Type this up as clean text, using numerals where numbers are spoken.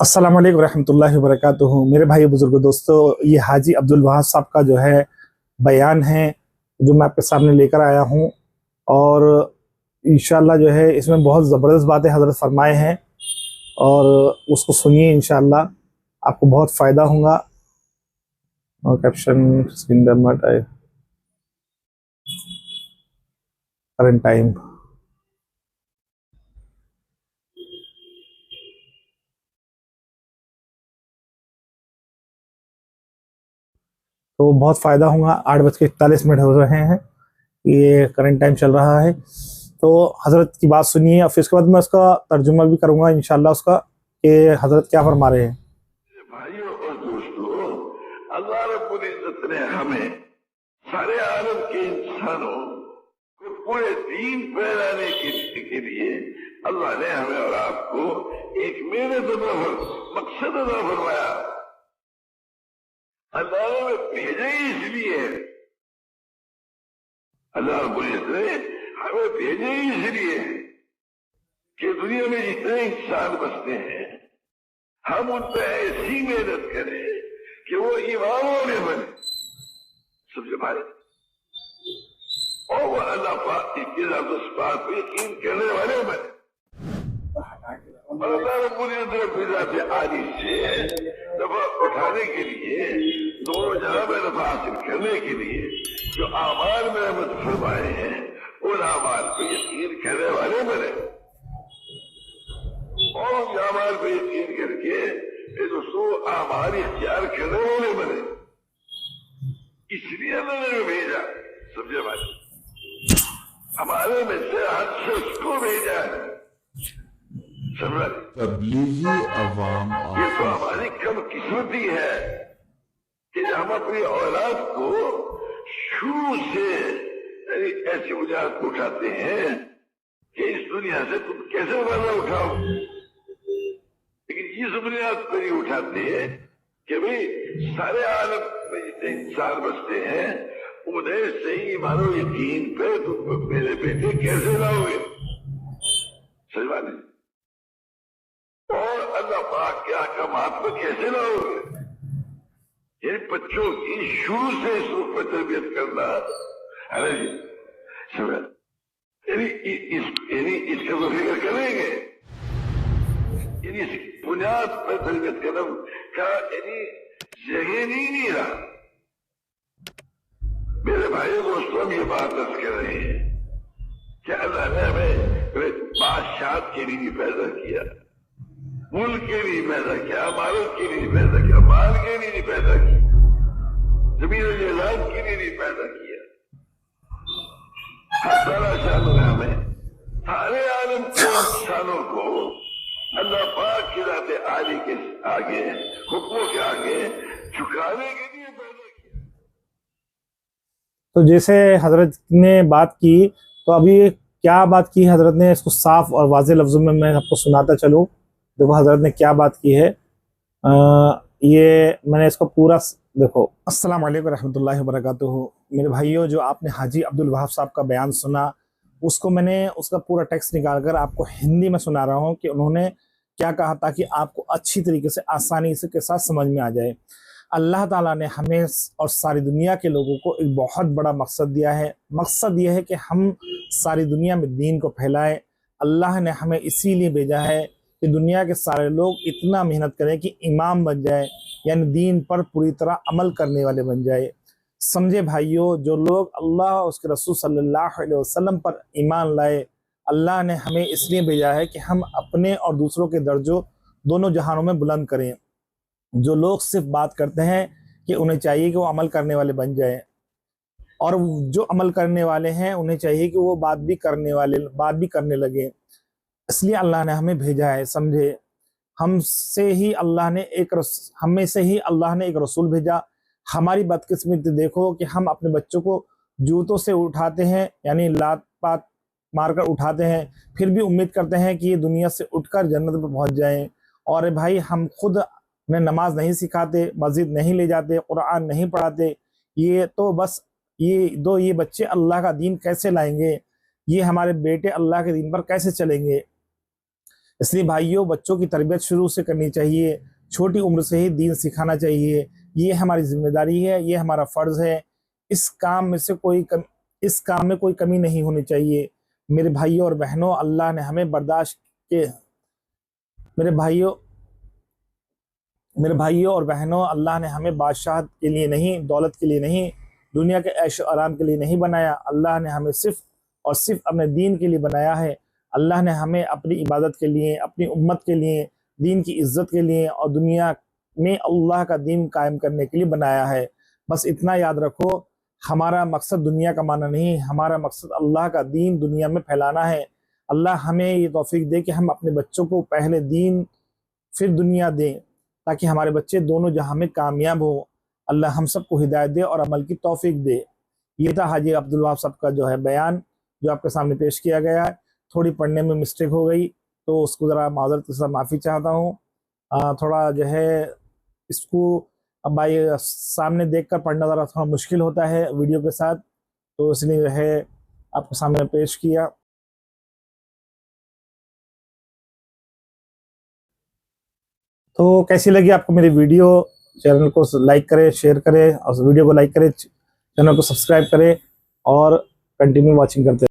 अस्सलाम वालेकुम रहमतुल्लाहि व बरकातुहू। मेरे भाई बुजुर्ग दोस्तों, ये हाजी अब्दुल वहाब साहब का जो है बयान है जो मैं आपके सामने लेकर आया हूँ। और इंशाल्लाह जो है इसमें बहुत ज़बरदस्त बातें हज़रत फरमाए हैं और उसको सुनिए, इंशाल्लाह आपको बहुत फ़ायदा होगा। और कैप्शन स्क्रीन करंट टाइम। तो बहुत फ़ायदा होगा। 8:41 हो रहे हैं, ये करंट टाइम चल रहा है। तो हज़रत की बात सुनिए और फिर उसके बाद मैं उसका तर्जुमा भी करूँगा इंशाल्लाह उसका, कि हज़रत क्या फरमा रहे हैं। भाइयों और दोस्तों, अल्लाह रब्बुल इज्जत ने हमें सारे आलम के इंसानों को पूरे दीन फैलाने के लिए अल्लाह ने हमें और आपको एक मेहनत मकसद अदा फरमाया। अल्लाह ने हमें भेजा ही इसलिए है, अल्लाह रब्बुल इज्जत ने हमें भेजा ही इसलिए है कि दुनिया में जितने इंसान बसते हैं हम उन पर ऐसी मेहनत करें कि वो ईमान वाले बने, समझे भाई, और वो अल्लाह पाक की बात पे यकीन करने वाले बने। और अल्लाह रब्बुल इज्जत ने आदि से दफा उठाने के लिए, दोनों जगह में दफा हासिल करने के लिए जो आमाल में रहमत फरमाए हैं उन आमाल पे यकीन करने वाले बने, और उन आमाल पे यकीन करके दोस्तों आमाल इख्तियार करने वाले बने। इसलिए अल्लाह ने भेजा, समझे भाई, हमारे में से हर शख्स को भेजा है, समझ। तबलीगी अवाम ये तो हमारी कम किस्मती है कि हम अपनी औलाद को शुरू से ऐसी बुनियाद उठाते हैं कि इस दुनिया से तुम कैसे वाला उठाओ, लेकिन इस बुनियाद पर ही उठाते हैं कि भाई सारे आलम में जितने इंसान बसते हैं उन्हें सही मानो यकीन पे तुम मेरे बेटे कैसे लाओगे, सही बात है, और अल्लाह पाक के अहकामात पर कैसे लाओगे। ये बच्चों की शुरू से इस रूप में तरबियत करना है जी, समझ, यानी इसका तो फिक्र करेंगे, यानी बुनियाद पर तरबियत करना का यानी जगह नहीं रहा। मेरे भाई दोस्तों, हम ये बात दर्ज कर रहे हैं कि अल्लाह ने हमें बादशाह के लिए पैदा किया, मुल्क के लिए पैदा किया, भारत के लिए पैदा किया, माल के लिए नहीं पैदा किया, जमीन जायदाद के लिए नहीं पैदा किया। हर तरह से अल्लाह हमें सारे आलम के इंसानों को अल्लाह पाक की रात आली के आगे, हुक्मों के आगे झुकाने के लिए पैदा किया। तो जैसे हजरत ने बात की, तो अभी क्या बात की हजरत ने, इसको साफ और वाज़ेह लफ्ज़ों में मैं आपको सुनाता चलूँ। देखो हजरत ने क्या बात की है, ये मैंने इसको पूरा देखो। अस्सलाम वालेकुम रहमतुल्लाहि व बरकातुहू। मेरे भाइयों, जो आपने हाजी अब्दुल वहाब साहब का बयान सुना, उसको मैंने उसका पूरा टेक्स्ट निकाल कर आपको हिंदी में सुना रहा हूँ कि उन्होंने क्या कहा, ताकि आपको अच्छी तरीके से आसानी से के साथ समझ में आ जाए। अल्लाह ताला ने हमें और सारी दुनिया के लोगों को एक बहुत बड़ा मकसद दिया है। मकसद यह है कि हम सारी दुनिया में दीन को फैलाएं। अल्लाह ने हमें इसीलिए भेजा है कि दुनिया के सारे लोग इतना मेहनत करें कि इमाम बन जाए, यानी दीन पर पूरी तरह अमल करने वाले बन जाए। समझे भाइयों, जो लोग अल्लाह और उसके रसूल सल्लल्लाहु अलैहि वसल्लम पर ईमान लाए, अल्लाह ने हमें इसलिए भेजा है कि हम अपने और दूसरों के दर्जों दोनों जहानों में बुलंद करें। जो लोग सिर्फ बात करते हैं कि उन्हें चाहिए कि वो अमल करने वाले बन जाए, और जो अमल करने वाले हैं उन्हें चाहिए कि वो बात भी करने लगे। इसलिए अल्लाह ने हमें भेजा है, समझे। हम में से ही अल्लाह ने एक रसूल भेजा। हमारी बदकिस्मती देखो कि हम अपने बच्चों को जूतों से उठाते हैं, यानी लात पात मारकर उठाते हैं, फिर भी उम्मीद करते हैं कि ये दुनिया से उठकर जन्नत पर पहुंच जाएं। और भाई, हम खुद उन्हें नमाज नहीं सिखाते, मस्जिद नहीं ले जाते, कुरान नहीं पढ़ाते। ये तो बस ये बच्चे अल्लाह का दीन कैसे लाएंगे, ये हमारे बेटे अल्लाह के दीन पर कैसे चलेंगे। इसलिए भाइयों, बच्चों की तरबियत शुरू से करनी चाहिए, छोटी उम्र से ही दीन सिखाना चाहिए। ये हमारी जिम्मेदारी है, ये हमारा फर्ज है। इस काम में कोई कमी नहीं होनी चाहिए। मेरे भाइयों और बहनों, अल्लाह ने हमें बर्दाश्त के मेरे भाइयों और बहनों, अल्लाह ने हमें बादशाहत के लिए नहीं, दौलत के लिए नहीं, दुनिया के ऐशो आराम के लिए नहीं बनाया। अल्लाह ने हमें सिर्फ और सिर्फ अपने दीन के लिए बनाया है। अल्लाह ने हमें अपनी इबादत के लिए, अपनी उम्मत के लिए, दीन की इज्जत के लिए और दुनिया में अल्लाह का दीन कायम करने के लिए बनाया है। बस इतना याद रखो, हमारा मकसद दुनिया कमाना नहीं, हमारा मकसद अल्लाह का दीन दुनिया में फैलाना है। अल्लाह हमें ये तौफीक दे कि हम अपने बच्चों को पहले दीन फिर दुनिया दें, ताकि हमारे बच्चे दोनों जहां में कामयाब हो। अल्लाह हम सबको हिदायत दे और अमल की तौफीक दे। ये था हाजी अब्दुल वहाब साहब का जो है बयान, जो आपके सामने पेश किया गया है। थोड़ी पढ़ने में मिस्टेक हो गई तो उसको ज़रा माज़रत के साथ माफ़ी चाहता हूँ। थोड़ा जो है इसको अब भाई सामने देखकर पढ़ना ज़रा थोड़ा मुश्किल होता है वीडियो के साथ, तो इसलिए जो है आपके सामने पेश किया। तो कैसी लगी आपको मेरी वीडियो? चैनल को लाइक करें, शेयर करें और वीडियो को लाइक करें, चैनल को सब्सक्राइब करें और कंटिन्यू वॉचिंग करते